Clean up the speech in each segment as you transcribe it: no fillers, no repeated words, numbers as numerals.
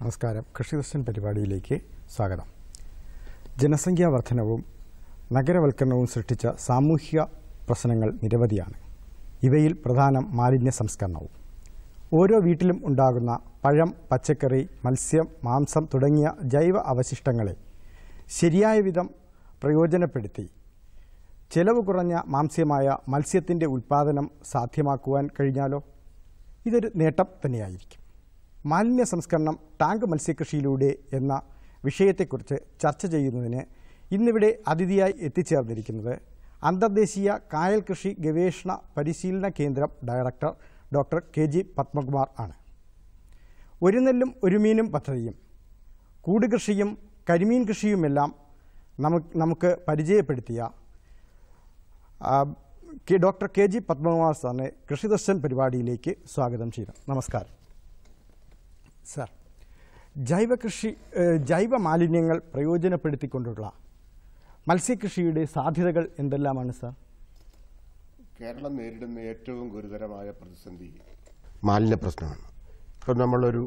നമസ്കാരം. കൃഷിദർശൻ പരിപാടിയിലേക്ക് സ്വാഗതം. ജനസംഖ്യാ വർധനവും നഗരവൽക്കരണവും സൃഷ്ടിച്ച സാമൂഹിക പ്രശ്നങ്ങൾ നിരവധിയാണ്. ഇവയിൽ പ്രധാനം മാലിന്യ സംസ്കരണവും. ഓരോ വീട്ടിലും ഉണ്ടാകുന്ന പഴം, പച്ചക്കറി, മത്സ്യം, മാംസം തുടങ്ങിയ ജൈവ അവശിഷ്ടങ്ങളെ ശരിയായ വിധം പ്രയോജനപ്പെടുത്തി ചെലവ് കുറഞ്ഞ മാംസ്യമായ മത്സ്യത്തിൻ്റെ ഉൽപ്പാദനം സാധ്യമാക്കുവാൻ കഴിഞ്ഞാലോ? ഇതൊരു നേട്ടം തന്നെയായിരിക്കും. മാലിന്യ സംസ്കരണം ടാങ്ക് മത്സ്യകൃഷിയിലൂടെ എന്ന വിഷയത്തെക്കുറിച്ച് ചർച്ച ചെയ്യുന്നതിന് ഇന്നിവിടെ അതിഥിയായി എത്തിച്ചേർന്നിരിക്കുന്നത് അന്തർദേശീയ കായൽ കൃഷി ഗവേഷണ പരിശീലന കേന്ദ്രം ഡയറക്ടർ ഡോക്ടർ കെ.ജി. പത്മകുമാർ ആണ്. ഒരു നെല്ലും ഒരു മീനും പദ്ധതിയും കൂട് കൃഷിയും കരിമീൻ കൃഷിയുമെല്ലാം നമുക്ക് പരിചയപ്പെടുത്തിയ ഡോക്ടർ കെ.ജി. പത്മകുമാർ സാറിനെ കൃഷിദർശൻ പരിപാടിയിലേക്ക് സ്വാഗതം ചെയ്യുന്നു. നമസ്കാരം സാർ. ജൈവ മാലിന്യങ്ങൾ പ്രയോജനപ്പെടുത്തിക്കൊണ്ടുള്ള മത്സ്യകൃഷിയുടെ സാധ്യതകൾ എന്തെല്ലാമാണ് സാർ? കേരളം നേരിടുന്ന ഏറ്റവും ഗുരുതരമായ പ്രതിസന്ധി മാലിന്യ പ്രശ്നമാണ്. ഇപ്പം നമ്മളൊരു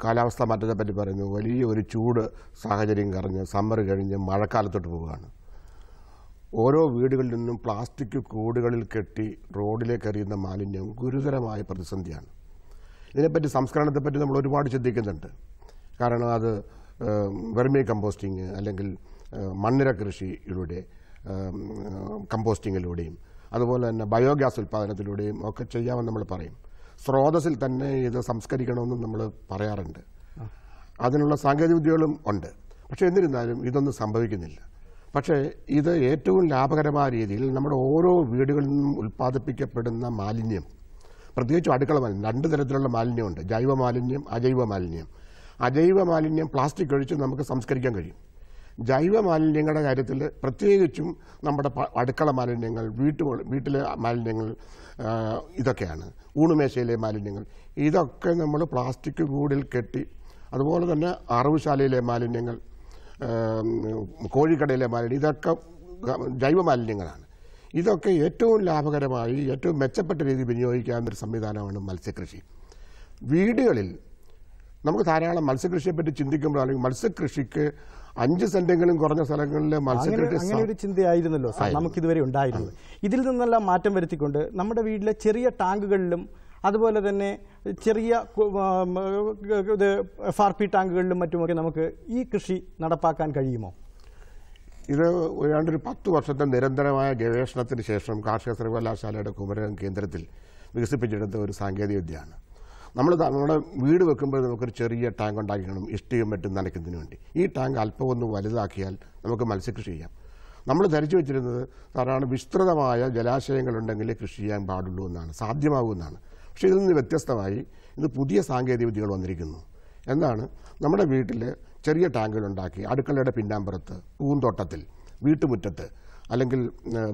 കാലാവസ്ഥാ മാറ്റത്തെ പറ്റി പറയുന്നു. വലിയ ഒരു ചൂട് സാഹചര്യം കഴിഞ്ഞ് സമ്മർ കഴിഞ്ഞ് മഴക്കാലത്തോട്ട് പോവുകയാണ്. ഓരോ വീടുകളിൽ നിന്നും പ്ലാസ്റ്റിക് കൂടുകളിൽ കെട്ടി റോഡിലേക്ക് എറിയുന്ന മാലിന്യം ഗുരുതരമായ പ്രതിസന്ധിയാണ്. ഇതിനെപ്പറ്റി സംസ്കരണത്തെപ്പറ്റി നമ്മൾ ഒരുപാട് ചിന്തിക്കുന്നുണ്ട്. കാരണം അത് വെർമി കമ്പോസ്റ്റിങ് അല്ലെങ്കിൽ മണ്ണിര കൃഷിയിലൂടെ കമ്പോസ്റ്റിങ്ങിലൂടെയും അതുപോലെ തന്നെ ബയോഗ്യാസ് ഉൽപ്പാദനത്തിലൂടെയും ഒക്കെ ചെയ്യാമെന്ന് നമ്മൾ പറയും. സ്രോതസ്സിൽ തന്നെ ഇത് സംസ്കരിക്കണമെന്നും നമ്മൾ പറയാറുണ്ട്. അതിനുള്ള സാങ്കേതികവിദ്യകളും ഉണ്ട്. പക്ഷേ എന്നിരുന്നാലും ഇതൊന്നും സംഭവിക്കുന്നില്ല. പക്ഷേ ഇത് ഏറ്റവും ലാഭകരമായ രീതിയിൽ നമ്മുടെ ഓരോ വീടുകളിൽ നിന്നും ഉൽപ്പാദിപ്പിക്കപ്പെടുന്ന മാലിന്യം, പ്രത്യേകിച്ചും അടുക്കള മാലിന്യം, രണ്ട് തരത്തിലുള്ള മാലിന്യമുണ്ട്: ജൈവ മാലിന്യം, അജൈവ മാലിന്യം. അജൈവ മാലിന്യം പ്ലാസ്റ്റിക് ഒഴിച്ച് നമുക്ക് സംസ്കരിക്കാൻ കഴിയും. ജൈവ മാലിന്യങ്ങളുടെ കാര്യത്തിൽ പ്രത്യേകിച്ചും നമ്മുടെ അടുക്കള മാലിന്യങ്ങൾ, വീട്ടിലെ മാലിന്യങ്ങൾ, ഇതൊക്കെയാണ് ഊണുമേശയിലെ മാലിന്യങ്ങൾ. ഇതൊക്കെ നമ്മൾ പ്ലാസ്റ്റിക് കൂടിൽ കെട്ടി, അതുപോലെ തന്നെ അറവുശാലയിലെ മാലിന്യങ്ങൾ, കോഴിക്കടയിലെ മാലിന്യം, ഇതൊക്കെ ജൈവ മാലിന്യങ്ങളാണ്. ഇതൊക്കെ ഏറ്റവും ലാഭകരമായി ഏറ്റവും മെച്ചപ്പെട്ട രീതിയിൽ വിനിയോഗിക്കാവുന്നൊരു സംവിധാനമാണ് മത്സ്യകൃഷി. വീടുകളിൽ നമുക്ക് ധാരാളം മത്സ്യകൃഷിയെപ്പറ്റി ചിന്തിക്കുമ്പോൾ, അല്ലെങ്കിൽ മത്സ്യകൃഷിക്ക് 5 സെന്റെങ്കിലും കുറഞ്ഞ സ്ഥലങ്ങളിൽ മത്സ്യകൃഷി അങ്ങനെ ഒരു ചിന്തയായിരുന്നല്ലോ സാർ നമുക്കിതുവരെ ഉണ്ടായിരുന്നത്. ഇതിൽ നിന്നെല്ലാം മാറ്റം വരുത്തിക്കൊണ്ട് നമ്മുടെ വീട്ടിലെ ചെറിയ ടാങ്കുകളിലും അതുപോലെ തന്നെ ചെറിയ FRP ടാങ്കുകളിലും മറ്റുമൊക്കെ നമുക്ക് ഈ കൃഷി നടപ്പാക്കാൻ കഴിയുമോ? ഇത് ഏതാണ്ടൊരു 10 വർഷത്തെ നിരന്തരമായ ഗവേഷണത്തിന് ശേഷം കാർഷിക സർവകലാശാലയുടെ കുമരകം കേന്ദ്രത്തിൽ വികസിപ്പിച്ചെടുത്ത ഒരു സാങ്കേതികവിദ്യയാണ്. നമ്മുടെ വീട് വെക്കുമ്പോൾ നമുക്കൊരു ചെറിയ ടാങ്ക് ഉണ്ടാക്കിക്കണം, ഇഷ്ടിയും മറ്റും നനയ്ക്കുന്നതിന് വേണ്ടി. ഈ ടാങ്ക് അല്പം ഒന്ന് വലുതാക്കിയാൽ നമുക്ക് മത്സ്യകൃഷി ചെയ്യാം. നമ്മൾ ധരിച്ചു വെച്ചിരുന്നത് ധാരാളം വിസ്തൃതമായ ജലാശയങ്ങളുണ്ടെങ്കിൽ കൃഷി ചെയ്യാൻ പാടുള്ളൂ എന്നാണ്, സാധ്യമാകുമെന്നാണ്. പക്ഷേ ഇതിൽ നിന്ന് വ്യത്യസ്തമായി ഇത് പുതിയ സാങ്കേതികവിദ്യകൾ വന്നിരിക്കുന്നു. എന്താണ്? നമ്മുടെ വീട്ടിൽ ചെറിയ ടാങ്കുകളുണ്ടാക്കി അടുക്കളയുടെ പിന്നാമ്പുറത്ത്, പൂന്തോട്ടത്തിൽ, വീട്ടുമുറ്റത്ത് അല്ലെങ്കിൽ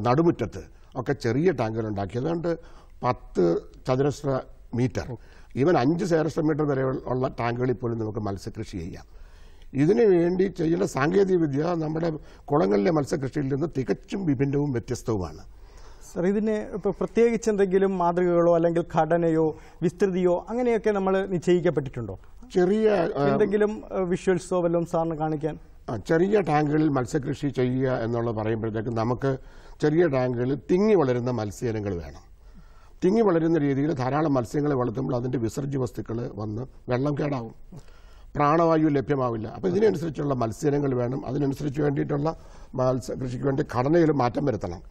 നടുമുറ്റത്ത് ഒക്കെ ചെറിയ ടാങ്കുകളുണ്ടാക്കി അതുകൊണ്ട് 10 ചതുരശ്ര മീറ്റർ, ഈവൻ 5 ചതുരശ്ര മീറ്റർ വരെ ഉള്ള ടാങ്കുകളിൽ പോലും നമുക്ക് മത്സ്യകൃഷി ചെയ്യാം. ഇതിനു വേണ്ടി ചെയ്യുന്ന സാങ്കേതികവിദ്യ നമ്മുടെ കുളങ്ങളിലെ മത്സ്യകൃഷിയിൽ നിന്ന് തികച്ചും വിഭിന്നവും വ്യത്യസ്തവുമാണ്. സർ, ഇതിന് ഇപ്പോൾ പ്രത്യേകിച്ച് എന്തെങ്കിലും മാതൃകകളോ അല്ലെങ്കിൽ ഘടനയോ വിസ്തൃതിയോ അങ്ങനെയൊക്കെ നമ്മൾ നിശ്ചയിക്കപ്പെട്ടിട്ടുണ്ടോ? ചെറിയ എന്തെങ്കിലും വിഷ്വൽസോ വല്ലതും സാറിന് കാണിക്കാൻ? ചെറിയ ടാങ്കുകളിൽ മത്സ്യകൃഷി ചെയ്യുക എന്നുള്ളത് പറയുമ്പോഴത്തേക്കും നമുക്ക് ചെറിയ ടാങ്കുകളിൽ തിങ്ങി വളരുന്ന മത്സ്യയിനങ്ങൾ വേണം. തിങ്ങി വളരുന്ന രീതിയിൽ ധാരാളം മത്സ്യങ്ങളെ വളർത്തുമ്പോൾ അതിൻ്റെ വിസർജ്യ വസ്തുക്കൾ വന്ന് വെള്ളം കേടാവും, പ്രാണവായു ലഭ്യമാവില്ല. അപ്പോൾ ഇതിനനുസരിച്ചുള്ള മത്സ്യയിനങ്ങൾ വേണം. അതിനനുസരിച്ച് വേണ്ടിയിട്ടുള്ള മത്സ്യകൃഷിക്ക് വേണ്ടി ഘടനയിൽ മാറ്റം വരുത്തണം.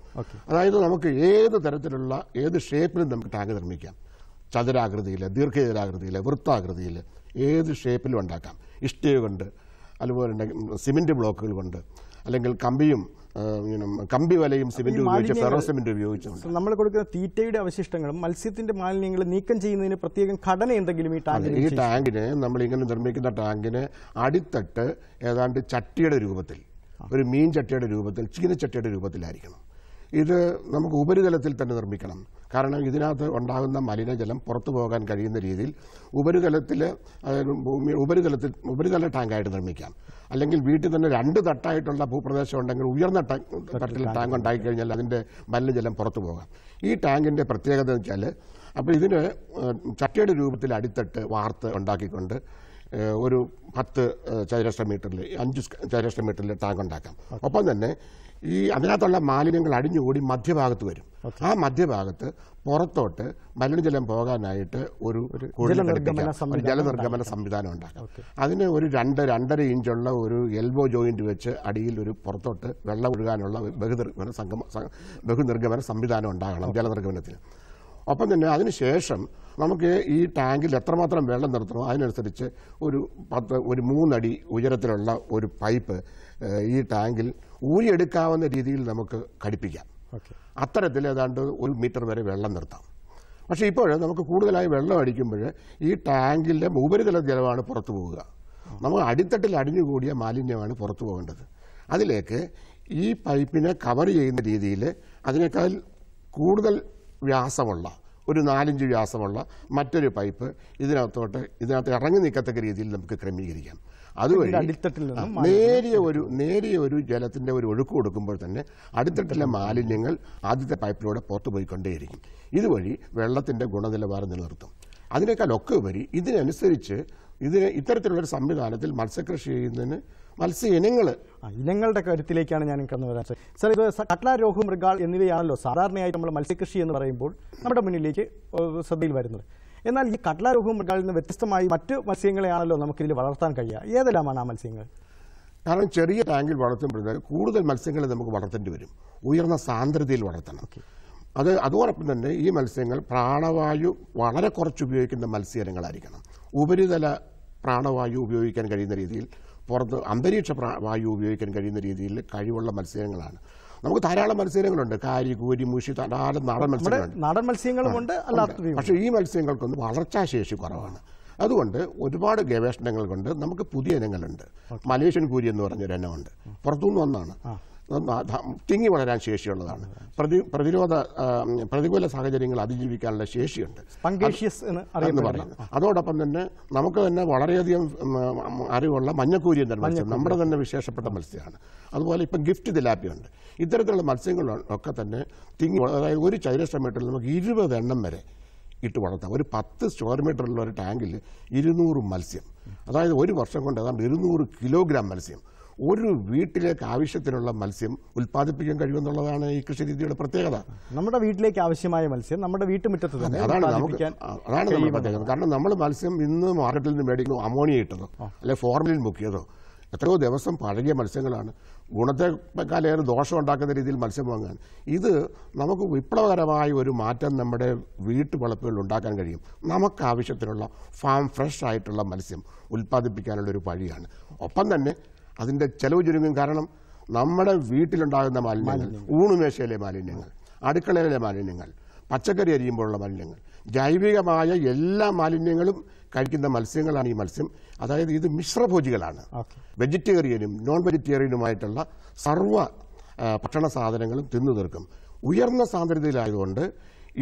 അതായത് നമുക്ക് ഏത് തരത്തിലുള്ള ഏത് ഷേപ്പിലും നമുക്ക് ടാങ്ക് നിർമ്മിക്കാം. ചതുരാകൃതിയിൽ, ദീർഘചതുരാകൃതിയിൽ, വൃത്താകൃതിയിൽ, ഏത് ഷേപ്പിലും ഉണ്ടാക്കാം. ഇഷ്ടിക കൊണ്ട്, അതുപോലെ സിമെന്റ് ബ്ലോക്കുകൾ കൊണ്ട്, അല്ലെങ്കിൽ കമ്പി വലയും സിമെന്റ് ഉപയോഗിച്ച്, ഫെറോ സിമെന്റ് ഉപയോഗിച്ചുകൊണ്ട് നമ്മൾ കൊടുക്കുന്ന തീറ്റയുടെ അവശിഷ്ടങ്ങളും മത്സ്യത്തിന്റെ മാലിന്യങ്ങളും നീക്കം ചെയ്യുന്നതിന് പ്രത്യേകം ഘടന എന്തെങ്കിലും ഈ ടാങ്കിന് നമ്മൾ ഇങ്ങനെ നിർമ്മിക്കുന്ന ടാങ്കിന് അടിത്തട്ട് ഏതാണ്ട് ചട്ടിയുടെ രൂപത്തിൽ, ഒരു മീൻ ചട്ടിയുടെ രൂപത്തിൽ, ചീനച്ചട്ടിയുടെ രൂപത്തിലായിരിക്കണം. ഇത് നമുക്ക് ഉപരിതലത്തിൽ തന്നെ നിർമ്മിക്കണം. കാരണം ഇതിനകത്ത് ഉണ്ടാകുന്ന മലിനജലം പുറത്തു പോകാൻ കഴിയുന്ന രീതിയിൽ ഉപരിതല ടാങ്കായിട്ട് നിർമ്മിക്കാം. അല്ലെങ്കിൽ വീട്ടിൽ തന്നെ 2 തട്ടായിട്ടുള്ള ഭൂപ്രദേശം ഉണ്ടെങ്കിൽ ഉയർന്ന തട്ടിൽ ടാങ്ക് ഉണ്ടായിക്കഴിഞ്ഞാൽ അതിൻ്റെ മലിനജലം പുറത്തു പോകാം. ഈ ടാങ്കിൻ്റെ പ്രത്യേകത എന്ന് വെച്ചാൽ, അപ്പോൾ ഇതിന് ചട്ടിയുടെ രൂപത്തിൽ അടിത്തട്ട് വാർത്ത് ഉണ്ടാക്കിക്കൊണ്ട് ഒരു 10 ചതുരശ്ര മീറ്ററിൽ 5 ചതുരശ്ര മീറ്ററിൽ ടാങ്ക് ഉണ്ടാക്കാം. ഒപ്പം തന്നെ ഈ അതിനകത്തുള്ള മാലിന്യങ്ങൾ അടിഞ്ഞുകൂടി മധ്യഭാഗത്ത് വരും. ആ മധ്യഭാഗത്ത് പുറത്തോട്ട് മലിനജലം പോകാനായിട്ട് ഒരു ജലനിർഗമന സംവിധാനം ഉണ്ടാക്കാം. അതിന് ഒരു 2-2.5 ഇഞ്ചുള്ള ഒരു എൽബോ ജോയിന്റ് വെച്ച് അടിയിൽ ഒരു പുറത്തോട്ട് വെള്ളം ഒഴുകാനുള്ള ബഹുനിർഗമന സംവിധാനം ഉണ്ടാകണം ജലനിർഗമനത്തിന്. ഒപ്പം തന്നെ അതിനുശേഷം നമുക്ക് ഈ ടാങ്കിൽ എത്രമാത്രം വെള്ളം നിർത്തണോ അതിനനുസരിച്ച് ഒരു 3 അടി ഉയരത്തിലുള്ള ഒരു പൈപ്പ് ഈ ടാങ്കിൽ ഊരിയെടുക്കാവുന്ന രീതിയിൽ നമുക്ക് ഘടിപ്പിക്കാം. അത്തരത്തിൽ ഏതാണ്ട് 1 മീറ്റർ വരെ വെള്ളം നിർത്താം. പക്ഷേ ഇപ്പോൾ നമുക്ക് കൂടുതലായി വെള്ളം അടിക്കുമ്പോൾ ഈ ടാങ്കിൻ്റെ ഉപരിതല ജലമാണ് പുറത്തു പോവുക. നമുക്ക് അടിത്തട്ടിൽ അടിഞ്ഞുകൂടിയ മാലിന്യമാണ് പുറത്തു പോകേണ്ടത്. അതിലേക്ക് ഈ പൈപ്പിനെ കവർ ചെയ്യുന്ന രീതിയിൽ അതിനേക്കാൾ കൂടുതൽ വ്യാസമുള്ള ഒരു 4 ഇഞ്ച് വ്യാസമുള്ള മറ്റൊരു പൈപ്പ് ഇതിനകത്ത് ഇറങ്ങി നിൽക്കത്തക്ക രീതിയിൽ നമുക്ക് ക്രമീകരിക്കാം. അതുവഴി നേരിയ ഒരു ജലത്തിന്റെ ഒരു ഒഴുക്ക് കൊടുക്കുമ്പോൾ തന്നെ അടിത്തട്ടിലെ മാലിന്യങ്ങൾ ആദ്യത്തെ പൈപ്പിലൂടെ പുറത്തു പോയിക്കൊണ്ടേയിരിക്കും. ഇതുവഴി വെള്ളത്തിന്റെ ഗുണനിലവാരം നിലനിർത്തും. അതിനേക്കാളൊക്കെ ഉപരി ഇതിനനുസരിച്ച് ഇത്തരത്തിലുള്ളൊരു സംവിധാനത്തിൽ മത്സ്യകൃഷി ചെയ്യുന്നതിന് ഇനങ്ങളുടെ കാര്യത്തിലേക്കാണ് ഞാൻ കടന്നു വരാൻ സാർ. ഇത് കട്ല, രോഹു, മൃഗാൾ എന്നിവയാണല്ലോ സാധാരണയായി നമ്മൾ മത്സ്യകൃഷി എന്ന് പറയുമ്പോൾ നമ്മുടെ മുന്നിലേക്ക് ശ്രദ്ധയിൽ വരുന്നത്. എന്നാൽ ഈ കട്ല, രോഹു, മൃഗാളിൽ നിന്ന് വ്യത്യസ്തമായി മറ്റ് മത്സ്യങ്ങളെയാണല്ലോ നമുക്കിതിൽ വളർത്താൻ കഴിയുക. ഏതെല്ലാമാണ് ആ മത്സ്യങ്ങൾ? കാരണം ചെറിയ ടാങ്കിൽ വളർത്തുമ്പോഴത്തേക്ക് കൂടുതൽ മത്സ്യങ്ങളെ നമുക്ക് വളർത്തേണ്ടി വരും. ഉയർന്ന സാന്ദ്രതയിൽ വളർത്തണം. അതോടൊപ്പം തന്നെ ഈ മത്സ്യങ്ങൾ പ്രാണവായു വളരെ കുറച്ച് ഉപയോഗിക്കുന്ന മത്സ്യയിനങ്ങളായിരിക്കണം. ഉപരിതല പ്രാണവായു ഉപയോഗിക്കാൻ കഴിയുന്ന രീതിയിൽ, പുറത്ത് അന്തരീക്ഷ വായു ഉപയോഗിക്കാൻ കഴിയുന്ന രീതിയിൽ കഴിവുള്ള മത്സ്യങ്ങളാണ്. നമുക്ക് ധാരാളം മത്സ്യങ്ങളുണ്ട്. കാരി, കൂരി, മുഷി, ധാരാളം നാടൻ മത്സ്യങ്ങളുമുണ്ട്. പക്ഷേ ഈ മത്സ്യങ്ങൾക്കൊന്നും വളർച്ചാശേഷി കുറവാണ്. അതുകൊണ്ട് ഒരുപാട് ഗവേഷണങ്ങൾ കൊണ്ട് നമുക്ക് പുതിയ ഇനങ്ങളുണ്ട്. മലേഷ്യൻ കൂരി എന്ന് പറഞ്ഞൊരു ഇനമുണ്ട്. പുറത്തുനിന്ന് വന്നാണ്. തിങ്ങി വളരാൻ ശേഷിയുള്ളതാണ്. പ്രതികൂല സാഹചര്യങ്ങൾ അതിജീവിക്കാനുള്ള ശേഷിയുണ്ട് എന്ന് പറയുന്നത്. അതോടൊപ്പം തന്നെ നമുക്ക് തന്നെ വളരെയധികം അറിവുള്ള മഞ്ഞക്കൂരി എന്ന മത്സ്യം നമ്മുടെ തന്നെ വിശേഷപ്പെട്ട മത്സ്യമാണ്. അതുപോലെ ഇപ്പം ഗിഫ്റ്റ് തിലാപ്പിയുണ്ട്. ഇത്തരത്തിലുള്ള മത്സ്യങ്ങളൊക്കെ തന്നെ തിങ്ങി, അതായത് ഒരു ചതുരശ്ര മീറ്ററിൽ നമുക്ക് 20 എണ്ണം വരെ ഇട്ട് വളർത്താം. ഒരു 10 സ്ക്വയർ മീറ്ററുള്ള ഒരു ടാങ്കിൽ 200 മത്സ്യം, അതായത് ഒരു വർഷം കൊണ്ട് ഏതാണ്ട് 200 കിലോഗ്രാം മത്സ്യം ഒരു വീട്ടിലേക്ക് ആവശ്യത്തിനുള്ള മത്സ്യം ഉൽപ്പാദിപ്പിക്കാൻ കഴിയുമെന്നുള്ളതാണ് ഈ കൃഷി രീതിയുടെ പ്രത്യേകത. നമ്മുടെ വീട്ടിലേക്ക് ആവശ്യമായ മത്സ്യം നമ്മുടെ വീട്ടുമുറ്റത്ത് തന്നെ അതാണ് നമ്മുടെ പ്രത്യേകത. കാരണം നമ്മൾ മത്സ്യം ഇന്ന് മാർക്കറ്റിൽ നിന്ന് മേടിക്കുന്നു അമോണിയ ഇട്ടതോ അല്ലെ ഫോർമലിൻ മുക്കിയതോ എത്രയോ ദിവസം പഴകിയ മത്സ്യങ്ങളാണ്. ഗുണത്തെക്കാളേറെ ദോഷം ഉണ്ടാക്കുന്ന രീതിയിൽ മത്സ്യം വാങ്ങാൻ ഇത് നമുക്ക് വിപ്ലവകരമായ ഒരു മാറ്റം നമ്മുടെ വീട്ടുവളപ്പുകളിൽ ഉണ്ടാക്കാൻ കഴിയും. നമുക്ക് ആവശ്യത്തിനുള്ള ഫാം ഫ്രഷ് ആയിട്ടുള്ള മത്സ്യം ഉൽപ്പാദിപ്പിക്കാനുള്ളൊരു വഴിയാണ്. ഒപ്പം തന്നെ അതിൻ്റെ ചെലവ് ചുരുങ്ങും. കാരണം നമ്മുടെ വീട്ടിലുണ്ടാകുന്ന മാലിന്യങ്ങൾ, ഊണുമേശയിലെ മാലിന്യങ്ങൾ, അടുക്കളയിലെ മാലിന്യങ്ങൾ, പച്ചക്കറി അരിയുമ്പോഴുള്ള മാലിന്യങ്ങൾ, ജൈവികമായ എല്ലാ മാലിന്യങ്ങളും കഴിക്കുന്ന മത്സ്യങ്ങളാണ് ഈ മത്സ്യം. അതായത് ഇത് മിശ്രഭോജികളാണ്. വെജിറ്റേറിയനും നോൺ വെജിറ്റേറിയനുമായിട്ടുള്ള സർവ്വ ഭക്ഷണ സാധനങ്ങളും തിന്നു തീർക്കും. ഉയർന്ന സാന്ദ്രതയിലായതുകൊണ്ട്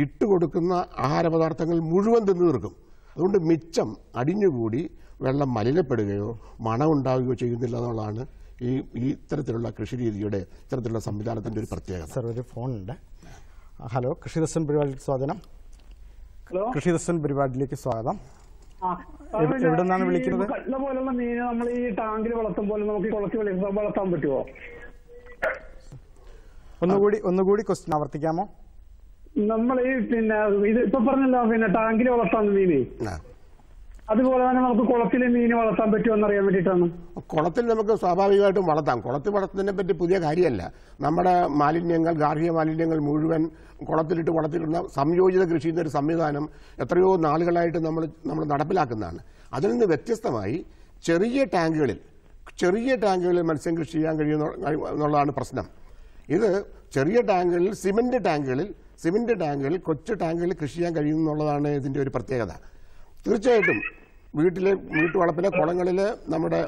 ഇട്ടുകൊടുക്കുന്ന ആഹാരപദാർത്ഥങ്ങൾ മുഴുവൻ തിന്നു തീർക്കും. അതുകൊണ്ട് മിച്ചം അടിഞ്ഞുകൂടി വെള്ളം മലിനപ്പെടുകയോ മണമുണ്ടാവുകയോ ചെയ്യുന്നില്ല എന്നുള്ളതാണ് ഈ ഇത്തരത്തിലുള്ള കൃഷി രീതിയുടെ ഇത്തരത്തിലുള്ള സംവിധാനത്തിന്റെ ഒരു പ്രത്യേകത. സർ, ഒരു ഫോണുണ്ട്. ഹലോ, കൃഷിദർശൻ പരിപാടിയിലേക്ക് സ്വാഗതം. കൃഷിദർശൻ പരിപാടിയിലേക്ക് സ്വാഗതം. എവിടെ നിന്നാണ് വിളിക്കുന്നത്? കട്ല പോലുള്ള മീൻ നമ്മൾ ഈ ടാങ്കിൽ വളർത്തുമ്പോൾ നമുക്ക് കുളത്തിൽ വളർത്താൻ പറ്റുമോ? ഒന്നുകൂടി ക്വസ്റ്റ്യൻ ആവർത്തിക്കാമോ? നമ്മൾ ഈ ഇത് ഇപ്പൊ പറഞ്ഞല്ലോ ടാങ്കിൽ വളർത്താൻ മീന്, അതുപോലെ തന്നെ നമുക്ക് കുളത്തിലെ മീൻ വളർത്താൻ പറ്റുമോ അറിയാൻ വേണ്ടിയിട്ടാണ്. കുളത്തിൽ നമുക്ക് സ്വാഭാവികമായിട്ടും വളർത്താം. കുളത്തിൽ വളർത്തുന്നതിനെ പറ്റി പുതിയ കാര്യമല്ല. നമ്മുടെ മാലിന്യങ്ങൾ, ഗാർഹിക മാലിന്യങ്ങൾ മുഴുവൻ കുളത്തിലിടുന്ന സംയോജിത കൃഷി എന്നൊരു സംവിധാനം എത്രയോ നാളുകളായിട്ട് നമ്മൾ നടപ്പിലാക്കുന്നതാണ്. അതിൽ നിന്ന് വ്യത്യസ്തമായി ചെറിയ ടാങ്കുകളിൽ മത്സ്യം കൃഷി ചെയ്യാൻ കഴിയുമെന്നുള്ളതാണ് പ്രശ്നം. ഇത് ചെറിയ ടാങ്കുകളിൽ സിമന്റ് ടാങ്കുകളിൽ കൊച്ചു ടാങ്കുകളിൽ കൃഷി ചെയ്യാൻ കഴിയുമെന്നുള്ളതാണ് ഇതിന്റെ ഒരു പ്രത്യേകത. തീർച്ചയായിട്ടും വീട്ടുവളപ്പിലെ കുളങ്ങളിൽ നമ്മുടെ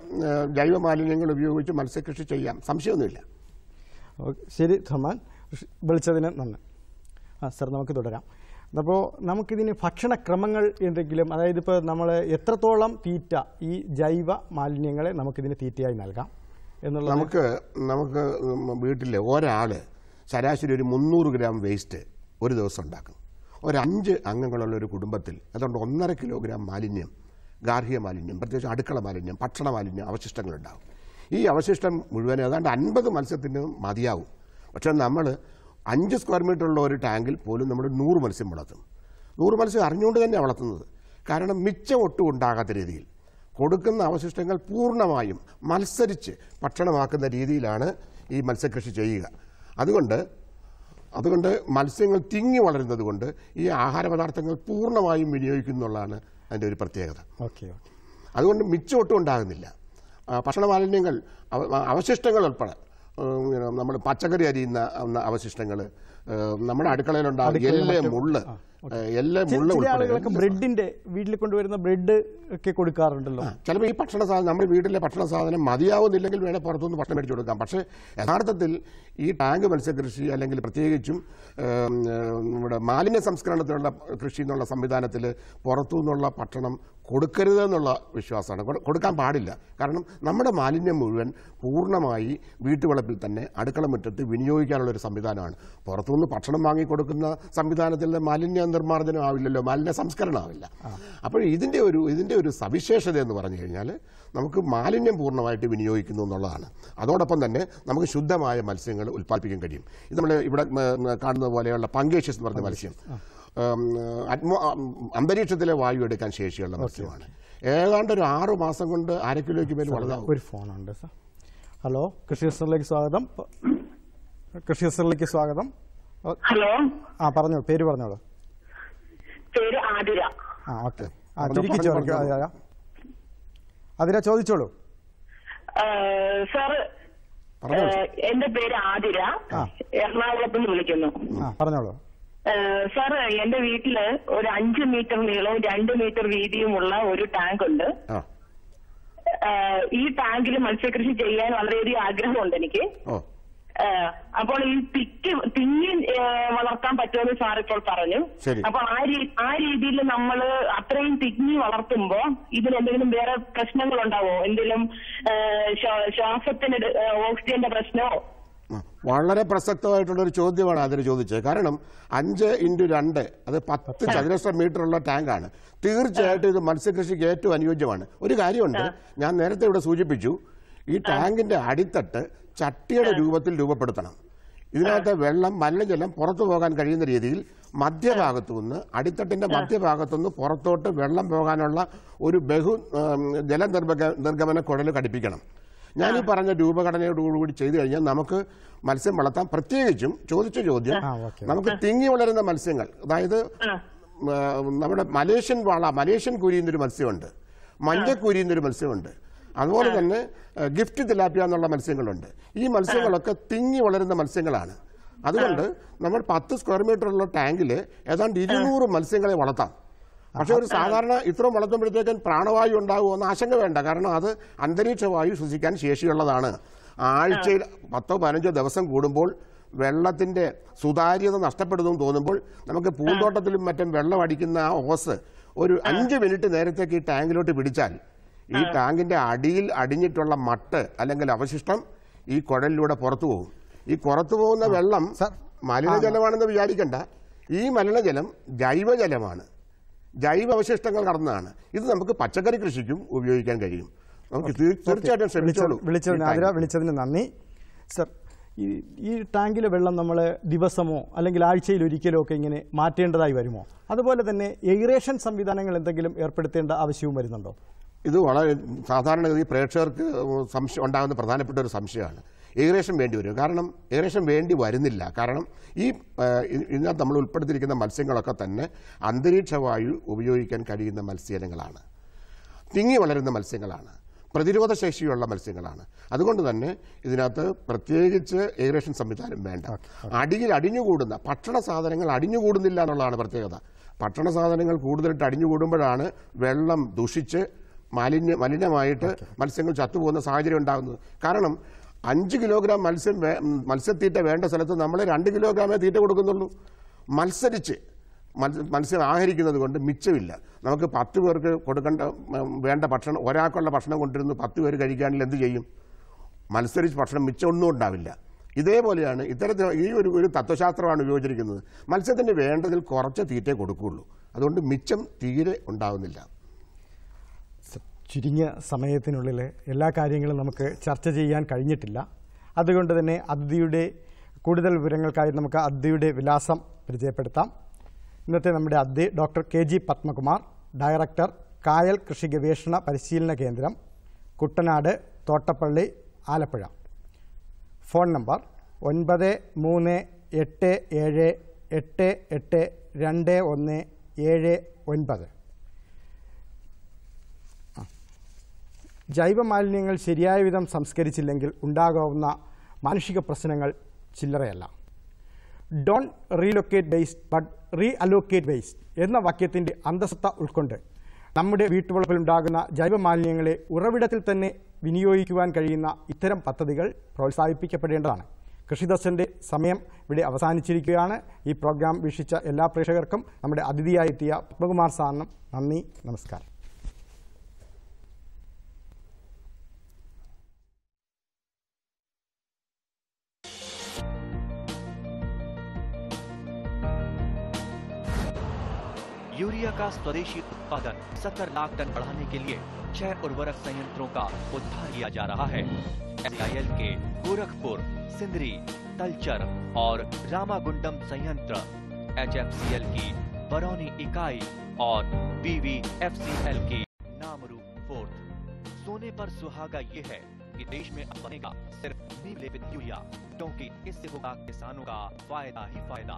ജൈവ മാലിന്യങ്ങൾ ഉപയോഗിച്ച് മത്സ്യകൃഷി ചെയ്യാം, സംശയമൊന്നുമില്ല. ശരി ധർമാൻ, വിളിച്ചതിന് നന്ദി. സർ, നമുക്ക് തുടരാം. അപ്പോൾ നമുക്കിതിന് ഭക്ഷണക്രമങ്ങൾ എന്തെങ്കിലും, അതായത് ഇപ്പോൾ നമ്മൾ എത്രത്തോളം തീറ്റ ഈ ജൈവ മാലിന്യങ്ങളെ നമുക്കിതിന് തീറ്റയായി നൽകാം എന്നുള്ളത് നമുക്ക് വീട്ടിൽ ഒരാൾ ശരാശരി ഒരു 300 ഗ്രാം വേസ്റ്റ് ഒരു ദിവസം ഉണ്ടാക്കും. ഒരു 5 അംഗങ്ങളുള്ള ഒരു കുടുംബത്തിൽ അതുകൊണ്ട് 1.5 കിലോഗ്രാം മാലിന്യം ഗാർഹിക മാലിന്യം, പ്രത്യേകിച്ച് അടുക്കള മാലിന്യം, ഭക്ഷണ മാലിന്യം, അവശിഷ്ടങ്ങളുണ്ടാകും. ഈ അവശിഷ്ടം മുഴുവൻ ഏതാണ്ട് 50 മത്സ്യത്തിന് മതിയാവും. പക്ഷേ നമ്മൾ 5 സ്ക്വയർ മീറ്ററുള്ള ഒരു ടാങ്കിൽ പോലും നമ്മൾ 100 മത്സ്യം വളർത്തും. 100 മത്സ്യം അറിഞ്ഞുകൊണ്ട് തന്നെ വളർത്തുന്നത്. കാരണം മിച്ചം ഒട്ടും ഉണ്ടാകാത്ത രീതിയിൽ കൊടുക്കുന്ന അവശിഷ്ടങ്ങൾ പൂർണ്ണമായും മത്സരിച്ച് ഭക്ഷണമാക്കുന്ന രീതിയിലാണ് ഈ മത്സ്യകൃഷി ചെയ്യുക. അതുകൊണ്ട് മത്സ്യങ്ങൾ തിങ്ങി വളരുന്നത് കൊണ്ട് ഈ ആഹാര പദാർത്ഥങ്ങൾ പൂർണ്ണമായും വിനിയോഗിക്കുന്നുള്ളതാണ് അതിൻ്റെ ഒരു പ്രത്യേകത. അതുകൊണ്ട് മിച്ചം ഒട്ടും ഉണ്ടാകുന്നില്ല. ഭക്ഷണ മാലിന്യങ്ങൾ, അവശിഷ്ടങ്ങൾ ഉൾപ്പെടെ, നമ്മൾ പച്ചക്കറി അരിയുന്ന അവശിഷ്ടങ്ങൾ, നമ്മുടെ അടുക്കളയിലുണ്ടാകുന്ന ആളുകളൊക്കെ ബ്രെഡിന്റെ വീട്ടിൽ കൊണ്ടുവരുന്ന ബ്രെഡ് ഒക്കെ കൊടുക്കാറുണ്ടല്ലോ. ചിലപ്പോൾ ഈ ഭക്ഷണ സാധനം, നമ്മുടെ വീട്ടിലെ ഭക്ഷണ സാധനം മതിയാവുന്നില്ലെങ്കിൽ വേണേൽ പുറത്തുനിന്ന് ഭക്ഷണം മേടിച്ചു കൊടുക്കാം. പക്ഷേ യഥാർത്ഥത്തിൽ ഈ ടാങ്ക് മത്സ്യകൃഷി അല്ലെങ്കിൽ പ്രത്യേകിച്ചും നമ്മുടെ മാലിന്യ സംസ്കരണത്തിനുള്ള കൃഷി എന്നുള്ള സംവിധാനത്തിൽ പുറത്തുനിന്നുള്ള ഭക്ഷണം കൊടുക്കരുതെന്നുള്ള വിശ്വാസമാണ്. കൊടുക്കാൻ പാടില്ല. കാരണം നമ്മുടെ മാലിന്യം മുഴുവൻ പൂർണ്ണമായി വീട്ടുവളപ്പിൽ തന്നെ അടുക്കള മുറ്റത്ത് വിനിയോഗിക്കാനുള്ളൊരു സംവിധാനമാണ്. പുറത്തുനിന്ന് ഭക്ഷണം വാങ്ങിക്കൊടുക്കുന്ന സംവിധാനത്തിൽ മാലിന്യ നിർമ്മാർജ്ജനം ആവില്ലല്ലോ, മാലിന്യ സംസ്കരണം ആവില്ല. അപ്പോൾ ഇതിൻ്റെ ഒരു സവിശേഷത എന്ന് പറഞ്ഞു കഴിഞ്ഞാൽ നമുക്ക് മാലിന്യം പൂർണ്ണമായിട്ട് വിനിയോഗിക്കുന്നു എന്നുള്ളതാണ്. അതോടൊപ്പം തന്നെ നമുക്ക് ശുദ്ധമായ മത്സ്യങ്ങൾ ഉൽപ്പാദിപ്പിക്കാൻ കഴിയും. ഇത് നമ്മൾ ഇവിടെ കാണുന്നത് പോലെയുള്ള പങ്കേഷ്യസ് എന്ന് പറഞ്ഞ മത്സ്യം അന്തരീക്ഷത്തിലെ വായു എടുക്കാൻ ശേഷിയുള്ള മത്സ്യമാണ്. ഏതാണ്ട് ഒരു 6 മാസം കൊണ്ട് 1/2 കിലോയ്ക്ക് മേൽ വളരാം. ഒരു ഫോണുണ്ട് സാർ. ഹലോ, കൃഷി ഹസ്റ്ററിലേക്ക് സ്വാഗതം. ഹലോ, പറഞ്ഞോളൂ, പേര് പറഞ്ഞോളൂ. പേര് ആതിര. ഓക്കെ, അതിര ചോദിച്ചോളൂ. സാർ, എന്റെ പേര് ആതിര, എറണാകുളത്ത് നിന്ന് വിളിക്കുന്നു. പറഞ്ഞോളൂ. സാർ, എന്റെ വീട്ടില് ഒരു 5 മീറ്റർ നീളവും 2 മീറ്റർ വീതിയുമുള്ള ഒരു ടാങ്ക് ഉണ്ട്. ഈ ടാങ്കിൽ മത്സ്യകൃഷി ചെയ്യാൻ വളരെയധികം ആഗ്രഹമുണ്ട് എനിക്ക്. അപ്പോൾ ഈ തിങ്ങി വളർത്താൻ പറ്റുമെന്ന് സാർ ഇപ്പോൾ പറഞ്ഞു. അപ്പൊ ആ രീതിയിൽ നമ്മൾ അത്രയും തിങ്ങി വളർത്തുമ്പോ ഇതിന് എന്തെങ്കിലും വേറെ പ്രശ്നങ്ങൾ ഉണ്ടാവോ? എന്തെങ്കിലും ശ്വാസത്തിന് ഓക്സിജന്റെ പ്രശ്നമോ? വളരെ പ്രസക്തമായിട്ടുള്ളൊരു ചോദ്യമാണ് അതിന് ചോദിച്ചത്. കാരണം 5x2 അത് 10 ചതുരശ്ര മീറ്ററുള്ള ടാങ്കാണ്. തീർച്ചയായിട്ടും ഇത് മത്സ്യകൃഷിക്ക് ഏറ്റവും അനുയോജ്യമാണ്. ഒരു കാര്യമുണ്ട്, ഞാൻ നേരത്തെ ഇവിടെ സൂചിപ്പിച്ചു, ഈ ടാങ്കിന്റെ അടിത്തട്ട് ചട്ടിയുടെ രൂപത്തിൽ രൂപപ്പെടുത്തണം. ഇതിനകത്ത് വെള്ളം, മലിനജലം പുറത്തു പോകാൻ കഴിയുന്ന രീതിയിൽ മധ്യഭാഗത്തുനിന്ന്, അടിത്തട്ടിന്റെ മധ്യഭാഗത്തുനിന്ന് പുറത്തോട്ട് വെള്ളം പോകാനുള്ള ഒരു ജല നിർഗമന കുഴൽ ഘടിപ്പിക്കണം. ഞാനീ പറഞ്ഞ രൂപഘടനയോടുകൂടി ചെയ്തു കഴിഞ്ഞാൽ നമുക്ക് മത്സ്യം വളർത്താം. പ്രത്യേകിച്ചും ചോദിച്ച ചോദ്യം, നമുക്ക് തിങ്ങി വളരുന്ന മത്സ്യങ്ങൾ, അതായത് നമ്മുടെ മലേഷ്യൻ കുരിയുന്നൊരു മത്സ്യമുണ്ട്, മഞ്ഞക്കുരിയുന്നൊരു മത്സ്യമുണ്ട്, അതുപോലെ തന്നെ ഗിഫ്റ്റ് തിലാപ്പിയ എന്നുള്ള മത്സ്യങ്ങളുണ്ട്. ഈ മത്സ്യങ്ങളൊക്കെ തിങ്ങി വളരുന്ന മത്സ്യങ്ങളാണ്. അതുകൊണ്ട് നമ്മൾ 10 സ്ക്വയർ മീറ്ററുള്ള ടാങ്കിൽ ഏതാണ്ട് 200 മത്സ്യങ്ങളെ വളർത്താം. പക്ഷെ ഒരു സാധാരണ ഇത്രയും വളർത്തുമ്പോഴത്തേക്കും പ്രാണവായു ഉണ്ടാകുമെന്ന് ആശങ്ക വേണ്ട. കാരണം അത് അന്തരീക്ഷ വായു ശ്വസിക്കാൻ ശേഷിയുള്ളതാണ്. ആഴ്ചയിൽ 10-15 ദിവസം കൂടുമ്പോൾ വെള്ളത്തിന്റെ സുതാര്യത നഷ്ടപ്പെടുന്നു തോന്നുമ്പോൾ നമുക്ക് പൂന്തോട്ടത്തിലും മറ്റും വെള്ളം അടിക്കുന്ന ആ ഓസ് ഒരു 5 മിനിറ്റ് നേരത്തേക്ക് ഈ ടാങ്കിലോട്ട് പിടിച്ചാൽ ഈ ടാങ്കിന്റെ അടിയിൽ അടിഞ്ഞിട്ടുള്ള മട്ട് അല്ലെങ്കിൽ അവശിഷ്ടം ഈ കുഴലിലൂടെ പുറത്തു പോകും. ഈ പുറത്തു പോകുന്ന വെള്ളം മലിനജലമാണെന്ന് വിചാരിക്കേണ്ട. ഈ മലിനജലം ജൈവജലമാണ്, ജൈവ അവശിഷ്ടങ്ങൾ കടന്നതാണ്. ഇത് നമുക്ക് പച്ചക്കറി കൃഷിക്കും ഉപയോഗിക്കാൻ കഴിയും. നമുക്ക് തീർച്ചയായിട്ടും ശ്രമിച്ചോളൂ. വിളിച്ചതിന് നന്ദി സർ. ഈ ടാങ്കിലെ വെള്ളം നമ്മൾ ദിവസമോ അല്ലെങ്കിൽ ആഴ്ചയിൽ ഒരിക്കലോ ഒക്കെ ഇങ്ങനെ മാറ്റേണ്ടതായി വരുമോ? അതുപോലെ തന്നെ എയറേഷൻ സംവിധാനങ്ങൾ എന്തെങ്കിലും ഏർപ്പെടുത്തേണ്ട ആവശ്യവും വരുന്നുണ്ടോ? ഇത് വളരെ സാധാരണഗതി പ്രേക്ഷകർക്ക് സംശയം ഉണ്ടാകുന്ന പ്രധാനപ്പെട്ട ഒരു സംശയമാണ്. എയറേഷൻ വേണ്ടി വരും. കാരണം എയറേഷൻ വേണ്ടി വരുന്നില്ല. കാരണം ഇതിനകത്ത് നമ്മൾ ഉൾപ്പെടുത്തിയിരിക്കുന്ന മത്സ്യങ്ങളൊക്കെ തന്നെ അന്തരീക്ഷ വായു ഉപയോഗിക്കാൻ കഴിയുന്ന മത്സ്യങ്ങളാണ്, തിങ്ങി വളരുന്ന മത്സ്യങ്ങളാണ്, പ്രതിരോധ ശേഷിയുള്ള മത്സ്യങ്ങളാണ്. അതുകൊണ്ട് തന്നെ ഇതിനകത്ത് പ്രത്യേകിച്ച് എയറേഷൻ സംവിധാനം വേണ്ട. അടിയിൽ അടിഞ്ഞുകൂടുന്ന ഭക്ഷണ സാധനങ്ങൾ അടിഞ്ഞുകൂടുന്നില്ല എന്നുള്ളതാണ് പ്രത്യേകത. ഭക്ഷണ സാധനങ്ങൾ കൂടുതലിട്ട് അടിഞ്ഞുകൂടുമ്പോഴാണ് വെള്ളം ദൂഷിച്ച് മലിനമായിട്ട് മത്സ്യങ്ങൾ ചത്തുപോകുന്ന സാഹചര്യം ഉണ്ടാകുന്നത്. കാരണം 5 കിലോഗ്രാം മത്സ്യത്തീറ്റ വേണ്ട സ്ഥലത്ത് നമ്മൾ 2 കിലോഗ്രാമേ തീറ്റ കൊടുക്കുന്നുള്ളൂ. മത്സരിച്ച് മത്സ്യം ആഹരിക്കുന്നത് കൊണ്ട് മിച്ചമില്ല. നമുക്ക് 10 പേർക്ക് വേണ്ട ഭക്ഷണം, ഒരാൾക്കുള്ള ഭക്ഷണം കൊണ്ടിരുന്ന് 10 പേര് കഴിക്കുകയാണെങ്കിൽ എന്ത് ചെയ്യും? മത്സരിച്ച് ഭക്ഷണം മിച്ചമൊന്നും ഉണ്ടാവില്ല. ഇതേപോലെയാണ് ഇത്തരത്തിൽ ഈ ഒരു തത്വശാസ്ത്രമാണ് ഉപയോഗിച്ചിരിക്കുന്നത്. മത്സ്യത്തിന് വേണ്ടതിൽ കുറച്ച് തീറ്റേ കൊടുക്കുകയുള്ളൂ. അതുകൊണ്ട് മിച്ചം തീരെ ഉണ്ടാകുന്നില്ല. ചുരുങ്ങിയ സമയത്തിനുള്ളിൽ എല്ലാ കാര്യങ്ങളും നമുക്ക് ചർച്ച ചെയ്യാൻ കഴിഞ്ഞിട്ടില്ല. അതുകൊണ്ട് തന്നെ അതിഥിയുടെ കൂടുതൽ വിവരങ്ങൾക്കായി നമുക്ക് അതിഥിയുടെ വിലാസം പരിചയപ്പെടുത്താം. ഇന്നത്തെ നമ്മുടെ അതിഥി ഡോക്ടർ KG പത്മകുമാർ, ഡയറക്ടർ, കായൽ കൃഷി ഗവേഷണ പരിശീലന കേന്ദ്രം, കുട്ടനാട്, തോട്ടപ്പള്ളി, ആലപ്പുഴ. Phone number 9387882179. ജൈവമാലിന്യങ്ങൾ ശരിയായ വിധം സംസ്കരിച്ചില്ലെങ്കിൽ ഉണ്ടാകാവുന്ന മാനുഷിക പ്രശ്നങ്ങൾ ചില്ലറയല്ല. Don't relocate waste but reallocate waste എന്ന വാക്യത്തിൻ്റെ അന്തസത്ത ഉൾക്കൊണ്ട് നമ്മുടെ വീട്ടുവളപ്പിലുണ്ടാകുന്ന ജൈവമാലിന്യങ്ങളെ ഉറവിടത്തിൽ തന്നെ വിനിയോഗിക്കുവാൻ കഴിയുന്ന ഇത്തരം പദ്ധതികൾ പ്രോത്സാഹിപ്പിക്കപ്പെടേണ്ടതാണ്. കൃഷിദർശൻ്റെ സമയം ഇവിടെ അവസാനിച്ചിരിക്കുകയാണ്. ഈ പ്രോഗ്രാം വീക്ഷിച്ച എല്ലാ പ്രേക്ഷകർക്കും നമ്മുടെ അതിഥിയായി എത്തിയ പത്മകുമാർ സാറിനും നന്ദി, നമസ്കാരം. यूरिया का स्वदेशी उत्पादन 70 लाख टन बढ़ाने के लिए 6 उर्वरक संयंत्रों का उद्धार किया जा रहा है। SIL के गोरखपुर, सिंदरी, तलचर और रामागुंडम संयंत्र, HFCL की बरौनी इकाई और BVFCL की नामरू फोर्थ। सोने पर सुहागा ये है कि देश में अब बनेगा सिर्फ नीम लेपित यूरिया, क्योंकि इससे होगा किसानों का फायदा ही फायदा।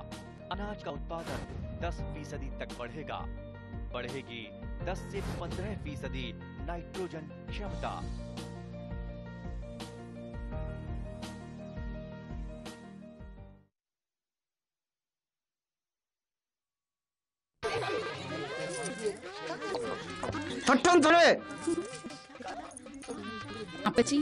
अनाज का उत्पादन 10% तक बढ़ेगी 10 से 15% नाइट्रोजन क्षमता। അപ്പച്ചി,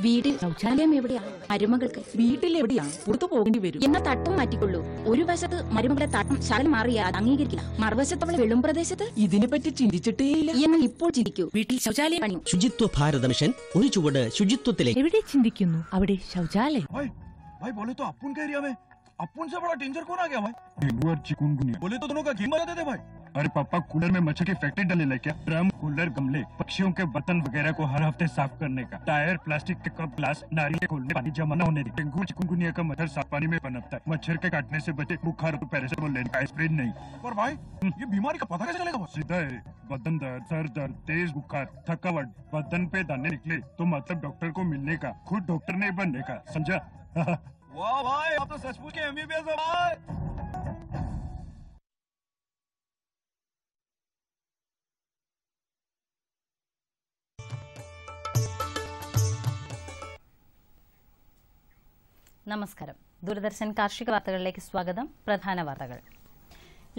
വീട്ടിൽ ശൗചാലയം എവിടെയാ? മരുമകൾക്ക് വീട്ടിലെവിടെയാ? പുറത്തു പോകേണ്ടി വരും. എന്നാ തട്ടും മാറ്റിക്കൊള്ളൂ. ഒരു വശത്ത് മരുമകളെ തട്ടം ശകലം മാറിയാ അംഗീകരിക്കില്ല, മറുവശത്ത് അവളെ വെള്ളം പ്രദേശത്ത്. ഇതിനെപ്പറ്റി ചിന്തിച്ചിട്ടേയില്ല. എന്നാൽ ഇപ്പോൾ ചിന്തിക്കൂ. വീട്ടിൽ ശൗചാലയം പണിയും. ശുചിത്വ ഭാരത മിഷൻ ഒരു ചുവട് ശുചിത്വത്തിലേക്ക്. എവിടെ ചിന്തിക്കുന്നു അവിടെ ശൗചാലയം. भाई बोले तो अपुन का एरिया में अपुन से बड़ा डेंजर कौन आ गया भाई? डेंगू और चिकनगुनिया बोले तो दोनों का गेम बना देते भाई। अरे पापा, कूलर में मच्छर की फैक्ट्री डले ले क्या? ड्रम, कूलर, गमले, पक्षियों के बर्तन वगैरह को हर हफ्ते साफ करने का, टायर, प्लास्टिक के कप, ग्लास, नारियल खोल में पानी जमा न होने दी। डेंगू चिकनगुनिया का मच्छर साफ पानी में पनपता है। मच्छर के काटने से बचे, बुखार और पैरासिटामोल लेने का, एस्प्रिन नहीं। पर भाई ये बीमारी का पता कैसे चलेगा? सीधा है, बदन दर्द, सर दर्द, तेज बुखार, थकावट, बदन पे दाने निकले तो मतलब डॉक्टर को मिलने का, खुद डॉक्टर नहीं बनने का, समझा? वाह भाई, आप तो सचमुच के MBBS हो भाई। നമസ്കാരം. ദൂരദർശൻ കാർഷിക വാർത്തകളിലേക്ക് സ്വാഗതം. പ്രധാന വാർത്തകൾ.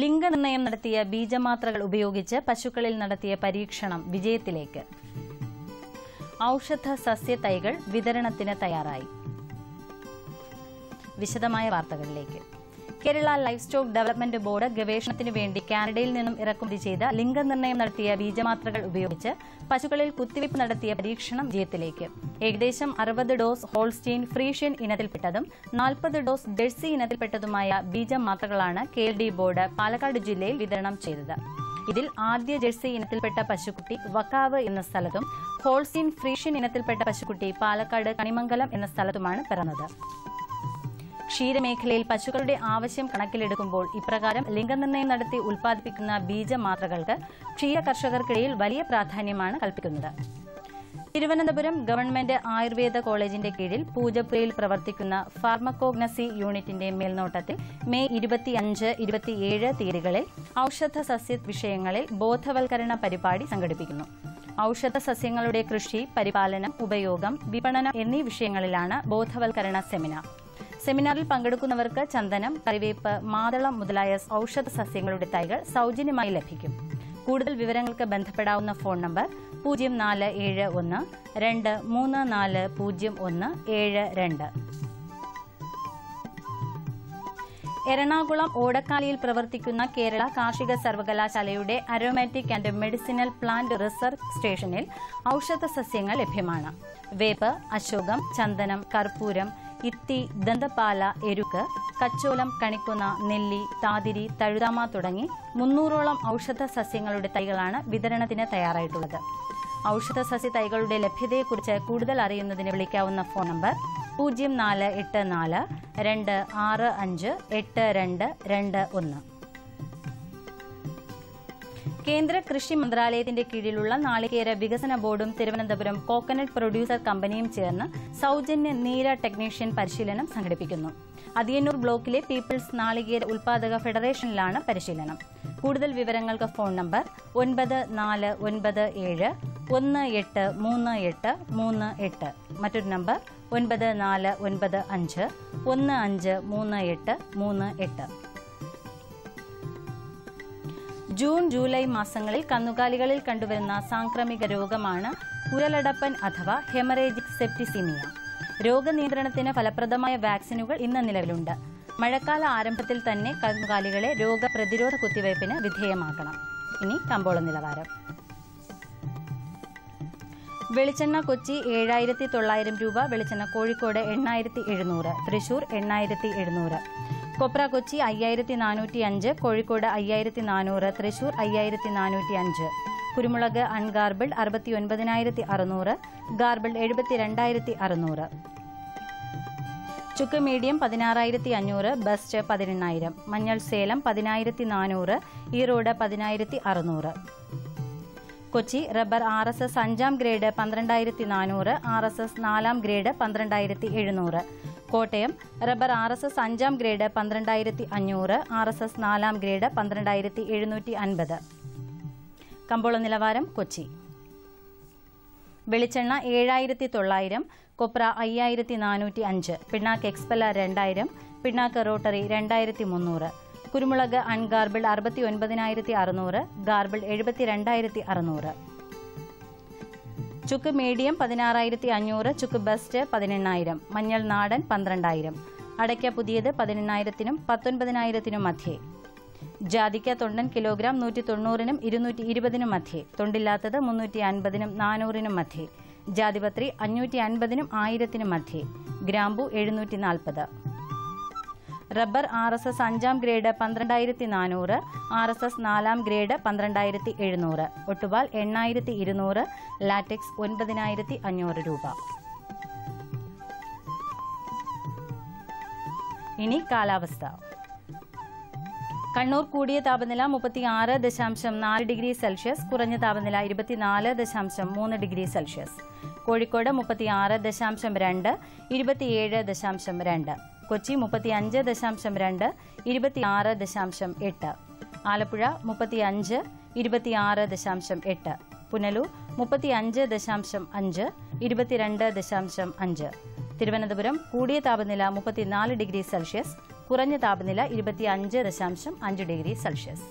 ലിംഗനിർണയം നടത്തിയ ബീജമാത്രകൾ ഉപയോഗിച്ച് പശുക്കളിൽ നടത്തിയ പരീക്ഷണം വിജയത്തിലേക്ക്. ഔഷധ സസ്യ തൈകൾ വിതരണത്തിന് തയ്യാറായി. വിശദമായ വാർത്തകളിലേക്ക്. Kerala livestock development board ഗവേഷണത്തിനു വേണ്ടി കാനഡയിൽ നിന്നും ഇറക്കുമതി ചെയ്ത ലിംഗനിർണയം നടത്തിയ ബീജമാത്രകൾ ഉപയോഗിച്ച് പശുക്കളിൽ കുത്തിവയ്പ് നടത്തിയ പരീക്ഷണം വിജയത്തിലേക്ക്. ഏകദേശം 60 ഡോസ് ഹോൾസ്റ്റീൻ ഫ്രീഷ്യൻ ഇനത്തിൽപ്പെട്ടതും 40 ഡോസ് ജെഴ്സി ഇനത്തിൽപ്പെട്ടതുമായ ബീജമാത്രകളാണ് KLD ബോർഡ് പാലക്കാട് ജില്ലയിൽ വിതരണം ചെയ്തത്. ഇതിൽ ആദ്യ ജെഴ്സി ഇനത്തിൽപ്പെട്ട പശുക്കുട്ടി വക്കാവ് എന്ന സ്ഥലത്തും ഹോൾസ്റ്റീൻ ഫ്രീഷ്യൻ ഇനത്തിൽപ്പെട്ട പശുക്കുട്ടി പാലക്കാട് കണിമംഗലം എന്ന സ്ഥലത്തുമാണ് പിറന്നത്. ക്ഷീരമേഖലയിൽ പശുക്കളുടെ ആവശ്യം കണക്കിലെടുക്കുമ്പോൾ ഇപ്രകാരം ലിംഗനിർണയം നടത്തി ഉൽപ്പാദിപ്പിക്കുന്ന ബീജമാത്രകൾക്ക് ക്ഷീര കർഷകർക്കിടയിൽ വലിയ പ്രാധാന്യമാണ് കൽപ്പിക്കുന്നത്. തിരുവനന്തപുരം ഗവൺമെന്റ് ആയുർവേദ കോളേജിന്റെ കീഴിൽ പൂജപ്പുരയിൽ പ്രവർത്തിക്കുന്ന ഫാർമക്കോഗ്നസി യൂണിറ്റിന്റെ മേൽനോട്ടത്തിൽ മെയ് 25, 27 തീയതികളിൽ ഔഷധ സസ്യ വിഷയങ്ങളിൽ ബോധവൽക്കരണ പരിപാടി സംഘടിപ്പിക്കുന്നു. ഔഷധ സസ്യങ്ങളുടെ കൃഷി, പരിപാലനം, ഉപയോഗം, വിപണനം എന്നീ വിഷയങ്ങളിലാണ് ബോധവൽക്കരണ സെമിനാർ. സെമിനാറിൽ പങ്കെടുക്കുന്നവർക്ക് ചന്ദനം, കറിവേപ്പ്, മാതളം മുതലായ ഔഷധ സസ്യങ്ങളുടെ തൈകൾ സൗജന്യമായി ലഭിക്കും. കൂടുതൽ വിവരങ്ങൾക്ക് ബന്ധപ്പെടാവുന്ന ഫോൺ നമ്പർ 0471 23400172. എറണാകുളം ഓടക്കാലിയിൽ പ്രവർത്തിക്കുന്ന കേരള കാർഷിക സർവകലാശാലയുടെ aromatic and medicinal plant research സ്റ്റേഷനിൽ ഔഷധ സസ്യങ്ങൾ ലഭ്യമാണ്. വേപ്പ്, അശോകം, ചന്ദനം, കർപ്പൂരം, ഇത്തി, ദന്തപാല, എരുക്ക്, കച്ചോലം, കണിക്കുന്ന, നെല്ലി, താതിരി, തഴുതാമ തുടങ്ങി 300ഓളം ഔഷധ സസ്യങ്ങളുടെ തൈകളാണ് വിതരണത്തിന് തയ്യാറായിട്ടുള്ളത്. ഔഷധ സസ്യ തൈകളുടെ ലഭ്യതയെക്കുറിച്ച് കൂടുതൽ അറിയുന്നതിന് വിളിക്കാവുന്ന ഫോൺ നമ്പർ 0484-265-8221. കേന്ദ്ര കൃഷി മന്ത്രാലയത്തിന്റെ കീഴിലുള്ള നാളികേര വികസന ബോർഡും തിരുവനന്തപുരം കോക്കനട്ട് പ്രൊഡ്യൂസർ കമ്പനിയും ചേർന്ന് സൗജന്യ നീര ടെക്നീഷ്യൻ പരിശീലനം സംഘടിപ്പിക്കുന്നു. അതിയന്നൂർ ബ്ലോക്കിലെ പീപ്പിൾസ് നാളികേര ഉൽപാദക ഫെഡറേഷനിലാണ് പരിശീലനം. കൂടുതൽ വിവരങ്ങൾക്ക് ഫോൺ നമ്പർ 9495183838, മറ്റൊരു നമ്പർ 9495153838. ജൂൺ ജൂലൈ മാസങ്ങളിൽ കന്നുകാലികളിൽ കണ്ടുവരുന്ന സാംക്രമിക രോഗമാണ് കുരലടപ്പൻ അഥവാ ഹെമറേജിക് സെപ്റ്റിസീമിയ. രോഗനിയന്ത്രണത്തിന് ഫലപ്രദമായ വാക്സിനുകൾ ഇന്ന് നിലവിലുണ്ട്. മഴക്കാല ആരംഭത്തിൽ തന്നെ കന്നുകാലികളെ രോഗപ്രതിരോധ കുത്തിവയ്പ്പിന് വിധേയമാക്കണം. ഇനി കമ്പോള നിലവാരം. വെളിച്ചെണ്ണ കൊച്ചി 7900 രൂപ, വെളിച്ചെണ്ണ കോഴിക്കോട് 8700, തൃശൂർ 8700. കൊപ്ര കൊച്ചി 5405, കോഴിക്കോട് 5400, തൃശൂർ 5405. കുരുമുളക് അൺഗാർബിൾഡ് 69600, ഗാർബിൾഡ് 72600. ചുക്ക് മീഡിയം 16500, ബെസ്റ്റ് 18000. മഞ്ഞൾ Salem 10400, Erode 10600. Kochi rubber RSS 5ാം grade 12400, RSS 4ാം grade 12700. Kottayam rubber RSS 5ാം grade 12500, RSS 4ാം grade 12750. കമ്പോള നിലവാരം കൊച്ചി. വെളിച്ചെണ്ണ 7900, കൊപ്ര 5405, പിണ്ണാക്ക് എക്സ്പെല്ല 2000, പിണ്ണാക്ക് റോട്ടറി 2300. കുരുമുളക് അൺഗാർബിൾഡ് 69600, ഗാർബിൾഡ് 72600. ചുക്ക് മീഡിയം 16500, ചുക്ക് ബെസ്റ്റ് 18000, മഞ്ഞൾ നാടൻ 12000. അടയ്ക്ക പുതിയത് 18000-നും 19000-നും മധ്യേ. ജാതിക്ക തൊണ്ടൻ കിലോഗ്രാം 190-നും 220-നും മധ്യേ, തൊണ്ടില്ലാത്തത് 350-നും 400-നും മധ്യേ. ജാതിപത്രി 550-നും 1000-നും മധ്യേ. ഗ്രാമ്പു 740. Rubber RSS 5ാം grade 12400, RSS 4ാം grade 12700. ഒട്ടുപാൽ 8200, latex 9500 രൂപ. ഇനി കാലാവസ്ഥ. കണ്ണൂർ കൂടിയ താപനില 36.4 ഡിഗ്രി സെൽഷ്യസ്, കുറഞ്ഞ താപനില 24.3 ഡിഗ്രി സെൽഷ്യസ്. കോഴിക്കോട് 36.2, 27.2. കൊച്ചി 35.2, 26.8. ആലപ്പുഴ 35, 26.8. പുനലൂർ 35.5, 22.5. തിരുവനന്തപുരം കൂടിയ താപനില 34 ഡിഗ്രി സെൽഷ്യസ്, കുറഞ്ഞ താപനില 25.5 ഡിഗ്രി സെൽഷ്യസ്.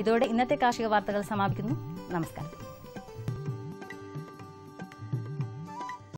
ഇതോടെ ഇന്നത്തെ കാർഷിക വാർത്തകൾ സമാപിക്കുന്നു. നമസ്കാരം.